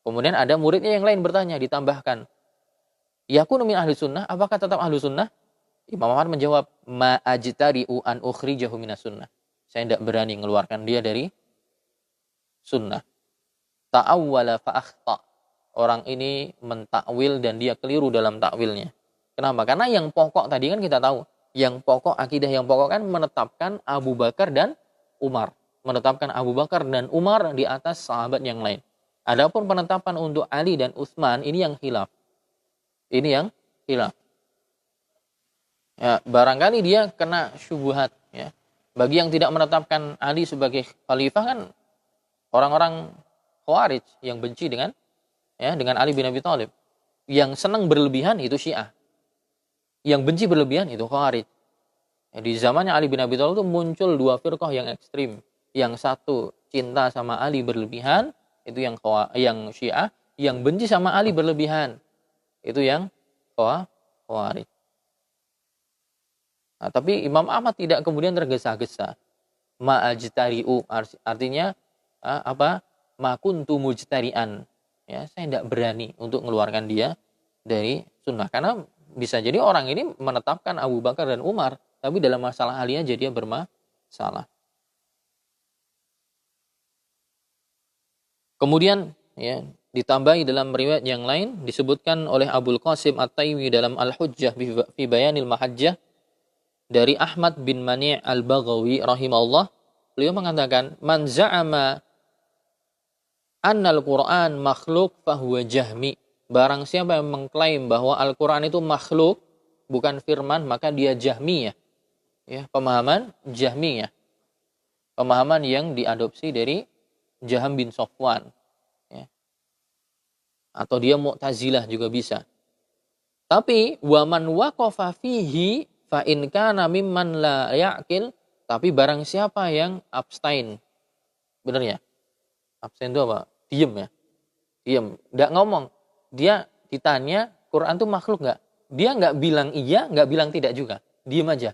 Kemudian ada muridnya yang lain bertanya, ditambahkan, yakunu min ahli sunnah, apakah tetap ahli sunnah? Imam Ahmad menjawab, ma ajtari'u an ukhrijahu minas sunnah. Saya tidak berani mengeluarkan dia dari sunnah. Ta'awwala fa'akhta. Orang ini mentakwil dan dia keliru dalam takwilnya. Kenapa? Karena yang pokok tadi kan kita tahu. Yang pokok, akidah yang pokok kan menetapkan Abu Bakar dan Umar. Menetapkan Abu Bakar dan Umar di atas sahabat yang lain. Adapun penetapan untuk Ali dan Utsman, ini yang khilaf. Ini yang khilaf. Ya, barangkali dia kena syubhat. Ya. Bagi yang tidak menetapkan Ali sebagai khalifah kan orang-orang Khawarij yang benci dengan Ali bin Abi Thalib. Yang senang berlebihan itu Syiah. Yang benci berlebihan itu Khawarij. Ya, di zamannya Ali bin Abi Thalib itu muncul dua firqah yang ekstrim. Yang satu cinta sama Ali berlebihan, itu yang Syiah. Yang benci sama Ali berlebihan, itu yang Khawarij. Nah, tapi Imam Ahmad tidak kemudian tergesa-gesa. Ma'ajtari'u, artinya ma kuntu mujtari'an. Ya, saya tidak berani untuk mengeluarkan dia dari sunnah. Karena bisa jadi orang ini menetapkan Abu Bakar dan Umar, tapi dalam masalah Ali aja dia bermasalah. Kemudian ya, ditambahi dalam riwayat yang lain disebutkan oleh Abul Qasim At-Taimi dalam Al-Hujjah fi Bayanil Mahajjah dari Ahmad bin Mani' Al-Baghawi rahimahullah, beliau mengatakan man za'ama annal Qur'an makhluk fahuwa jahmi. Barang siapa yang mengklaim bahwa Al-Qur'an itu makhluk, bukan firman, maka dia jahmiyah. Ya, pemahaman jahmiyah. Pemahaman yang diadopsi dari Jaham bin Safwan. Ya. Atau dia Mu'tazilah juga bisa. Tapi waman waqafa fihi fa in kana mimman la ya'qil, tapi barang siapa yang abstain. Benar ya? Abstain itu apa? Diam ya. Diam, enggak ngomong. Dia ditanya, Quran itu makhluk enggak? Dia enggak bilang iya, enggak bilang tidak juga. Diam aja.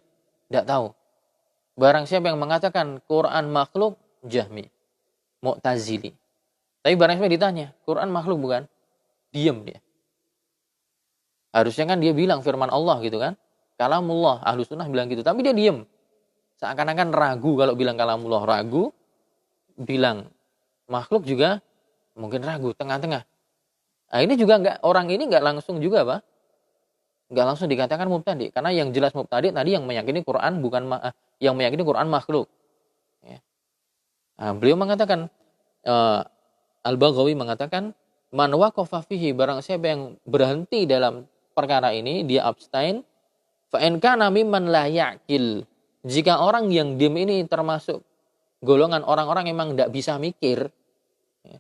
Enggak tahu. Barang siapa yang mengatakan Quran makhluk, Jahmi, Mu'tazili. Tapi barang siapa ditanya, Quran makhluk bukan? Diam dia. Harusnya kan dia bilang firman Allah gitu kan? Kalamullah, ahlu sunnah bilang gitu. Tapi dia diem. Seakan-akan ragu kalau bilang kalamullah, ragu. Bilang makhluk juga mungkin ragu, tengah-tengah. Nah ini juga orang ini nggak langsung juga Pak. Nggak langsung dikatakan mubtadi. Karena yang jelas mubtadi tadi yang meyakini Quran yang meyakini Quran makhluk. Nah, beliau mengatakan, Al-Baghawi mengatakan, man waqafa fihi, barang siapa yang berhenti dalam perkara ini, dia abstain, fa in kana mimman la ya'qil, jika orang yang diam ini termasuk golongan orang-orang yang memang tidak bisa mikir, ya,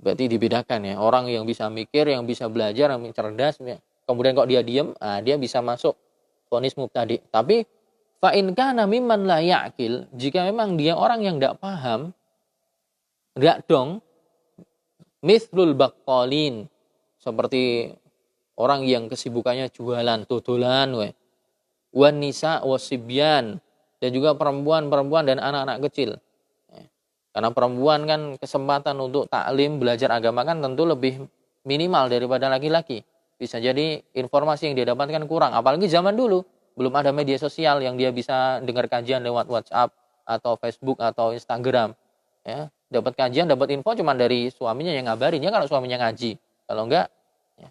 berarti dibedakan ya, orang yang bisa mikir, yang bisa belajar, yang cerdas, ya, kemudian kok dia diam, dia bisa masuk vonis mubtadi. Tapi fa in kana mimman la ya'qil, jika memang dia orang yang tidak paham, enggak dong, mithlul baqqalin, seperti orang yang kesibukannya jualan, dodolan, wan nisa wasibyan, dan juga perempuan-perempuan dan anak-anak kecil. Karena perempuan kan kesempatan untuk taklim, belajar agama kan tentu lebih minimal daripada laki-laki. Bisa jadi informasi yang dia dapatkan kurang. Apalagi zaman dulu, belum ada media sosial yang dia bisa dengar kajian lewat WhatsApp atau Facebook atau Instagram. Ya, dapat kajian, dapat info cuma dari suaminya yang ngabarin. Ya kalau suaminya ngaji. Kalau enggak, ya.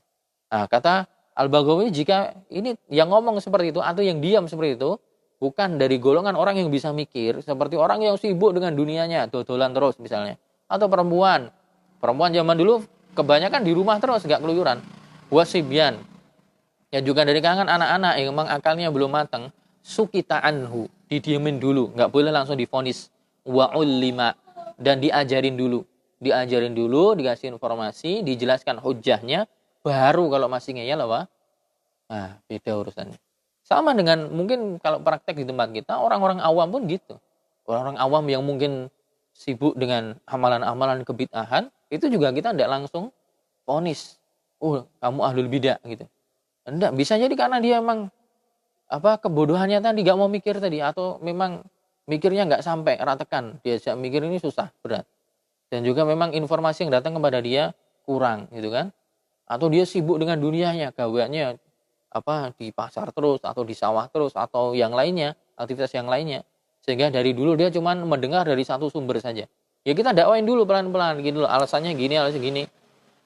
Nah, kata Al-Baghawi, jika ini yang ngomong seperti itu atau yang diam seperti itu, bukan dari golongan orang yang bisa mikir, seperti orang yang sibuk dengan dunianya, dodolan terus misalnya. Atau perempuan. Perempuan zaman dulu kebanyakan di rumah terus, nggak keluyuran. Wasibyan. Ya juga dari kalangan anak-anak yang memang akalnya belum matang, sukita anhu, didiemin dulu, nggak boleh langsung divonis. Wa'ullima, dan diajarin dulu. Diajarin dulu, dikasih informasi, dijelaskan hujahnya, baru kalau masih ngeyel apa? Nah, beda urusannya. Sama dengan mungkin kalau praktek di tempat kita, orang-orang awam pun gitu. Orang-orang awam yang mungkin sibuk dengan amalan-amalan kebid'ahan, itu juga kita tidak langsung vonis. Oh, kamu ahlul bidah gitu. Enggak, bisa jadi karena dia memang kebodohannya tadi, gak mau mikir tadi, atau memang mikirnya nggak sampai, ratekan. Diajak mikir ini susah, berat. Dan juga memang informasi yang datang kepada dia kurang gitu kan. Atau dia sibuk dengan dunianya, gaweannya di pasar terus, atau di sawah terus, atau yang lainnya, aktivitas yang lainnya, sehingga dari dulu dia cuma mendengar dari satu sumber saja. Ya kita dakwain dulu pelan-pelan gitu loh, alasannya gini,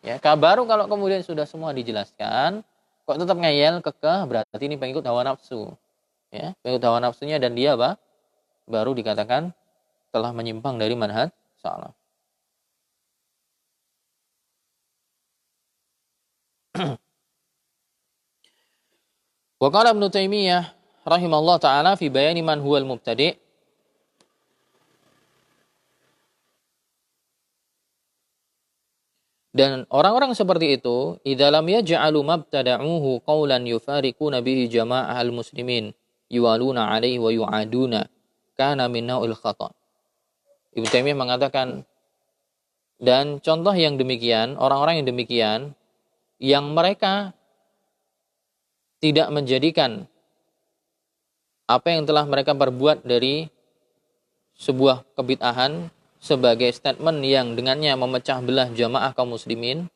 ya baru kalau kemudian sudah semua dijelaskan, kok tetap ngeyel, kekeh, berarti ini pengikut hawa nafsu, ya pengikut hawa nafsunya, dan dia baru dikatakan telah menyimpang dari manhaj salaf. Wa qala Ibnu Taimiyah rahimahullah taala fi bayani man huwal mubtadi', dan orang-orang seperti itu, idza lam yaj'alu mabtada'uhu qawlan yufariquna bihi jama'ahal muslimin yuwaluna 'alaihi wa yu'aduna, kana min nau'il khata'. Ibnu Taimiyah mengatakan, dan contoh yang demikian, orang-orang yang demikian, yang mereka tidak menjadikan apa yang telah mereka perbuat dari sebuah kebid'ahan sebagai statement yang dengannya memecah belah jamaah kaum muslimin.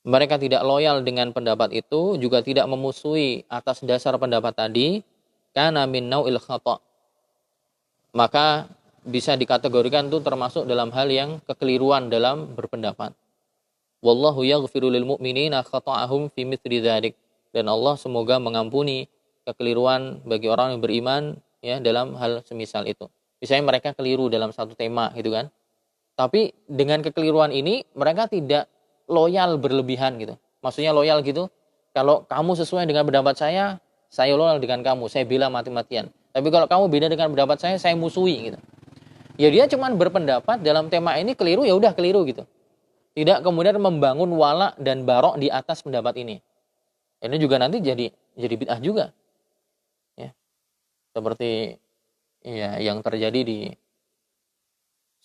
Mereka tidak loyal dengan pendapat itu, juga tidak memusuhi atas dasar pendapat tadi, kana min nau'il khata'. Maka bisa dikategorikan itu termasuk dalam hal yang kekeliruan dalam berpendapat. Wallahu yaghfiru lil mu'minina khata'ahum fi mithli dzalik. Dan Allah semoga mengampuni kekeliruan bagi orang yang beriman ya dalam hal semisal itu. Misalnya mereka keliru dalam satu tema gitu kan. Tapi dengan kekeliruan ini mereka tidak loyal berlebihan gitu. Maksudnya loyal gitu, kalau kamu sesuai dengan pendapat saya loyal dengan kamu, saya bela mati-matian. Tapi kalau kamu beda dengan pendapat saya musuhi gitu. Ya dia cuma berpendapat dalam tema ini keliru, ya udah keliru gitu. Tidak kemudian membangun wala dan barok di atas pendapat ini. Ini juga nanti jadi bid'ah juga. Ya. Seperti ya yang terjadi di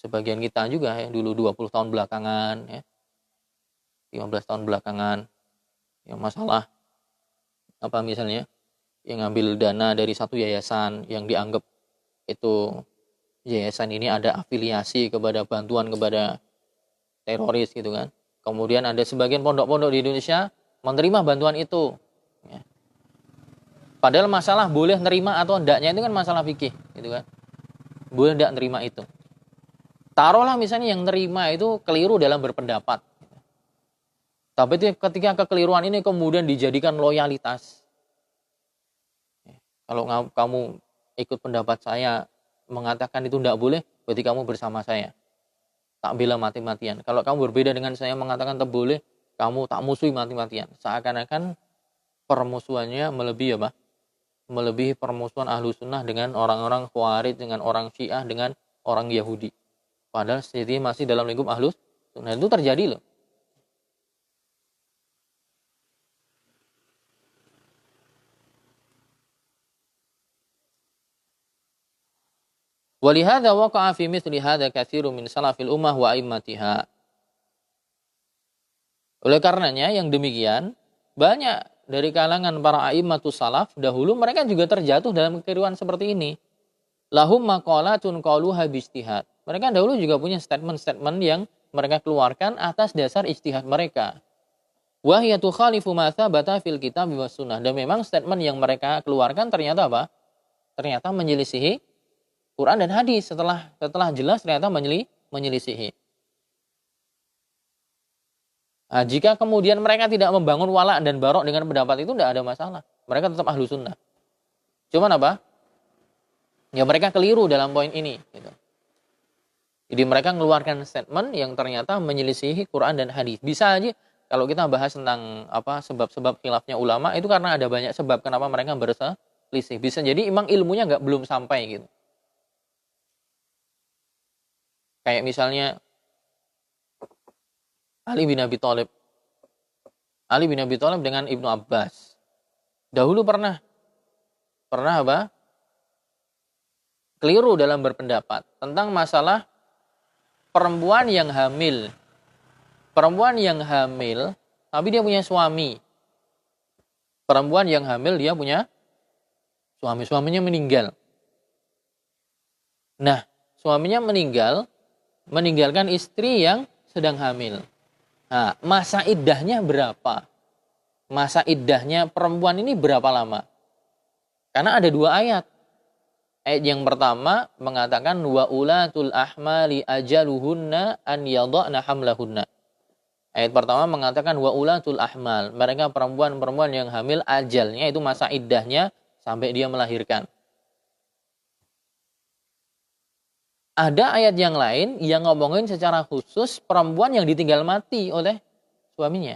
sebagian kita juga ya, dulu 20 tahun belakangan ya. 15 tahun belakangan yang masalah misalnya yang ngambil dana dari satu yayasan yang dianggap itu yayasan ini ada afiliasi kepada bantuan kepada teroris gitu kan. Kemudian ada sebagian pondok-pondok di Indonesia menerima bantuan itu. Ya. Padahal masalah boleh nerima atau hendaknya itu kan masalah fikih gitu kan. Boleh tidak nerima itu. Taruhlah misalnya yang nerima itu keliru dalam berpendapat. Tapi ketika kekeliruan ini kemudian dijadikan loyalitas. Kalau kamu ikut pendapat saya, mengatakan itu tidak boleh, berarti kamu bersama saya. Tak bela mati-matian. Kalau kamu berbeda dengan saya mengatakan tak boleh, kamu tak musuhi mati-matian. Seakan-akan permusuhannya melebihi apa? Melebihi permusuhan ahlu sunnah dengan orang-orang Khawarij, dengan orang Syiah, dengan orang Yahudi. Padahal sejatinya masih dalam lingkup ahlu sunnah. Itu terjadi loh. Walihada waqa'a fi mithli hadha katsirun min salafil ummah wa a'immatiha. Oleh karenanya yang demikian, banyak dari kalangan para a'immatus salaf dahulu mereka juga terjatuh dalam kekeliruan seperti ini. Lahum maqalatun qaluha bijtihad. Mereka dahulu juga punya statement-statement yang mereka keluarkan atas dasar ijtihad mereka. Wa hiya tukhalifu ma tsabata fil kitab was sunnah. Dan memang statement yang mereka keluarkan ternyata apa? Ternyata menyelisihi Quran dan hadis. Setelah jelas ternyata menyelisihi. Nah, jika kemudian mereka tidak membangun wala dan barok dengan pendapat itu, tidak ada masalah. Mereka tetap ahlu sunnah. Cuman apa? Ya mereka keliru dalam poin ini. Gitu. Jadi mereka mengeluarkan statement yang ternyata menyelisihi Quran dan hadis. Bisa aja kalau kita bahas tentang apa sebab-sebab khilafnya ulama, itu karena ada banyak sebab kenapa mereka berselisih. Bisa jadi emang ilmunya belum sampai gitu. Kayak misalnya Ali bin Abi Thalib. Ali bin Abi Thalib dengan Ibnu Abbas. Dahulu pernah apa? Keliru dalam berpendapat tentang masalah perempuan yang hamil. Perempuan yang hamil, tapi dia punya suami. Perempuan yang hamil, dia punya suami. Suaminya meninggal. Nah, suaminya meninggalkan istri yang sedang hamil. Nah, masa iddahnya berapa? Masa iddahnya perempuan ini berapa lama? Karena ada 2 ayat. Ayat yang pertama mengatakan wa ulatul ahmali ajaluhunna an yadhna hamlahunna. Ayat pertama mengatakan wa ulatul ahmal. Mereka perempuan-perempuan yang hamil ajalnya itu masa iddahnya sampai dia melahirkan. Ada ayat yang lain yang ngomongin secara khusus perempuan yang ditinggal mati oleh suaminya.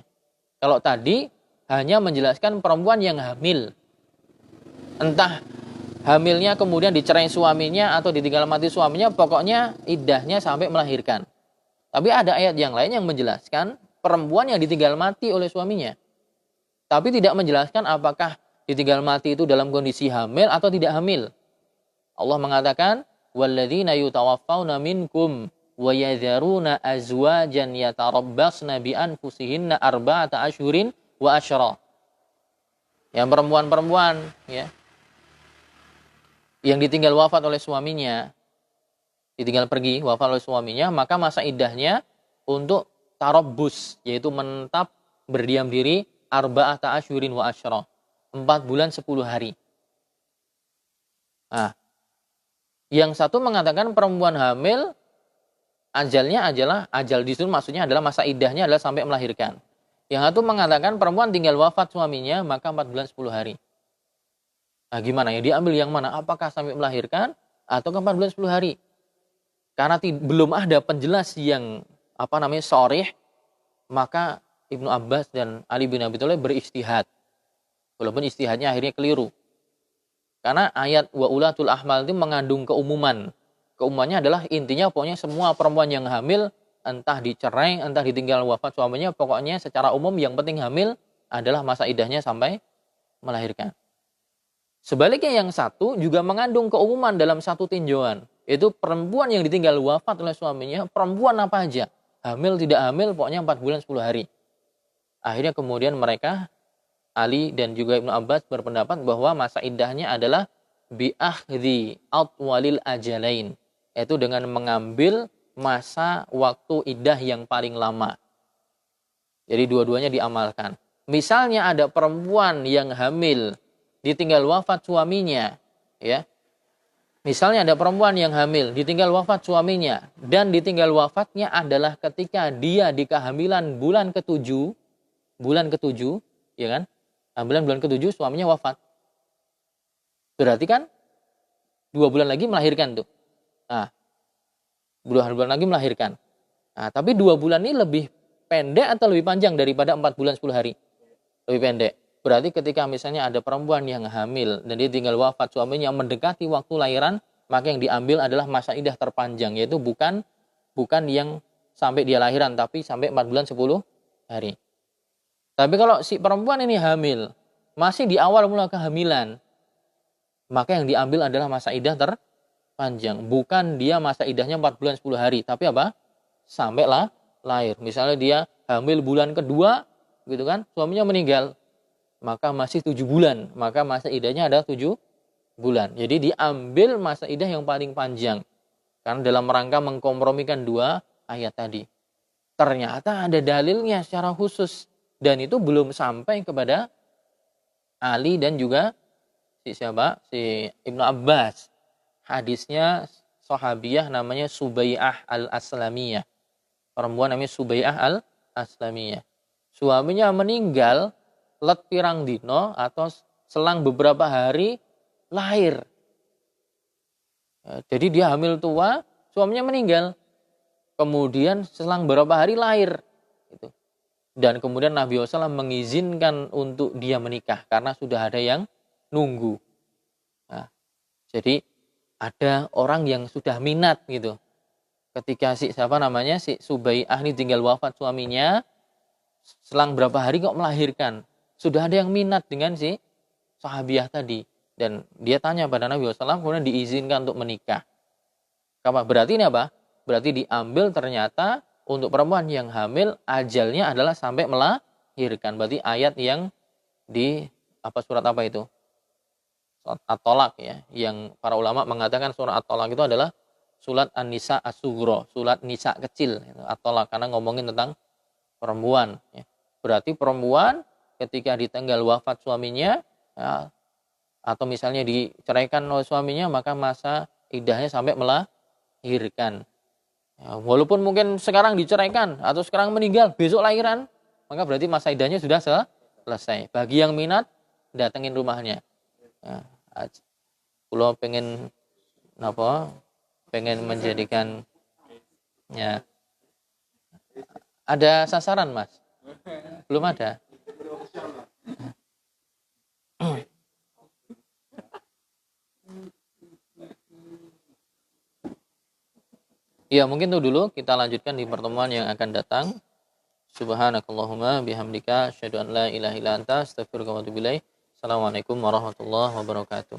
Kalau tadi hanya menjelaskan perempuan yang hamil. Entah hamilnya kemudian dicerai suaminya atau ditinggal mati suaminya, pokoknya iddahnya sampai melahirkan. Tapi ada ayat yang lain yang menjelaskan perempuan yang ditinggal mati oleh suaminya. Tapi tidak menjelaskan apakah ditinggal mati itu dalam kondisi hamil atau tidak hamil. Allah mengatakan walladzina yutawaffawna minkum wa yadharuna azwajan yatarabbasna bi anfusihinna arba'ata asyhurin wa asyra. Yang perempuan-perempuan ya yang ditinggal wafat oleh suaminya, ditinggal pergi wafat oleh suaminya, maka masa iddahnya untuk tarabbus, yaitu menetap berdiam diri arba'ata asyhurin wa asyra. 4 bulan 10 hari. Nah, yang satu mengatakan perempuan hamil ajalnya adalah ajal di situ maksudnya adalah masa iddahnya adalah sampai melahirkan. Yang satu mengatakan perempuan tinggal wafat suaminya maka 4 bulan 10 hari. Nah, gimana ya? Diambil yang mana? Apakah sampai melahirkan atau 4 bulan 10 hari? Karena belum ada penjelas yang sharih, maka Ibnu Abbas dan Ali bin Abi Thalib beristihad. Walaupun istihadnya akhirnya keliru. Karena ayat wa ulatul ahmal itu mengandung keumuman. Keumumannya adalah intinya pokoknya semua perempuan yang hamil, entah dicerai, entah ditinggal wafat suaminya, pokoknya secara umum yang penting hamil adalah masa iddahnya sampai melahirkan. Sebaliknya yang satu juga mengandung keumuman dalam satu tinjauan. Itu perempuan yang ditinggal wafat oleh suaminya, perempuan apa aja. Hamil, tidak hamil, pokoknya 4 bulan 10 hari. Akhirnya kemudian mereka Ali dan juga Ibnu Abbas berpendapat bahwa masa iddahnya adalah bi'akhdhi atwalil ajalain, yaitu dengan mengambil masa waktu iddah yang paling lama. Jadi dua-duanya diamalkan. Misalnya ada perempuan yang hamil ditinggal wafat suaminya, ya. Misalnya ada perempuan yang hamil ditinggal wafat suaminya dan ditinggal wafatnya adalah ketika dia di kehamilan bulan ke-7, ya kan? Bulan ke-7 suaminya wafat. Berarti kan 2 bulan lagi melahirkan tuh. Nah, 2 bulan lagi melahirkan. Nah, tapi 2 bulan ini lebih pendek atau lebih panjang daripada 4 bulan 10 hari? Lebih pendek. Berarti ketika misalnya ada perempuan yang hamil dan dia tinggal wafat, suaminya mendekati waktu lahiran, maka yang diambil adalah masa idah terpanjang, yaitu bukan yang sampai dia lahiran, tapi sampai 4 bulan 10 hari. Tapi kalau si perempuan ini hamil, masih di awal mula kehamilan, maka yang diambil adalah masa idah terpanjang. Bukan dia masa idahnya 4 bulan 10 hari, tapi apa? Sampai lahir. Misalnya dia hamil bulan kedua, gitu kan, suaminya meninggal, maka masih 7 bulan. Maka masa idahnya ada 7 bulan. Jadi diambil masa idah yang paling panjang. Karena dalam rangka mengkompromikan 2 ayat tadi. Ternyata ada dalilnya secara khusus. Dan itu belum sampai kepada Ali dan juga si siapa? Si Ibnu Abbas. Hadisnya sahabiyah namanya Subai'ah al-Aslamiyah. Perempuan namanya Subai'ah al-Aslamiyah. Suaminya meninggal let pirang dino atau selang beberapa hari lahir. Jadi dia hamil tua, suaminya meninggal. Kemudian selang beberapa hari lahir. Gitu. Dan kemudian Nabi SAW mengizinkan untuk dia menikah karena sudah ada yang nunggu. Nah, jadi ada orang yang sudah minat gitu. Ketika si Subai'ah ini tinggal wafat suaminya, selang berapa hari kok melahirkan. Sudah ada yang minat dengan si sahabiah tadi. Dan dia tanya pada Nabi SAW, kemudian diizinkan untuk menikah. Berarti ini apa? Berarti diambil ternyata untuk perempuan yang hamil, ajalnya adalah sampai melahirkan. Berarti ayat yang di surat apa itu? Surat At-Tolak ya. Yang para ulama mengatakan surat At-Tolak itu adalah surat An-Nisa As-Sughra, surat Nisa kecil. At-Tolak, karena ngomongin tentang perempuan. Ya. Berarti perempuan ketika ditinggal wafat suaminya, ya, atau misalnya diceraikan oleh suaminya, maka masa idahnya sampai melahirkan. Ya, walaupun mungkin sekarang diceraikan atau sekarang meninggal, besok lahiran, maka berarti masa idahnya sudah selesai. Bagi yang minat, datengin rumahnya. Ya, kalau pengen menjadikan, ya, ada sasaran mas? Belum ada. Ya, mungkin itu dulu. Kita lanjutkan di pertemuan yang akan datang. Subhanakallahumma bihamdika asyhadu an la ilaha illa anta astaghfiruka wa atubu ilaik. Assalamualaikum warahmatullahi wabarakatuh.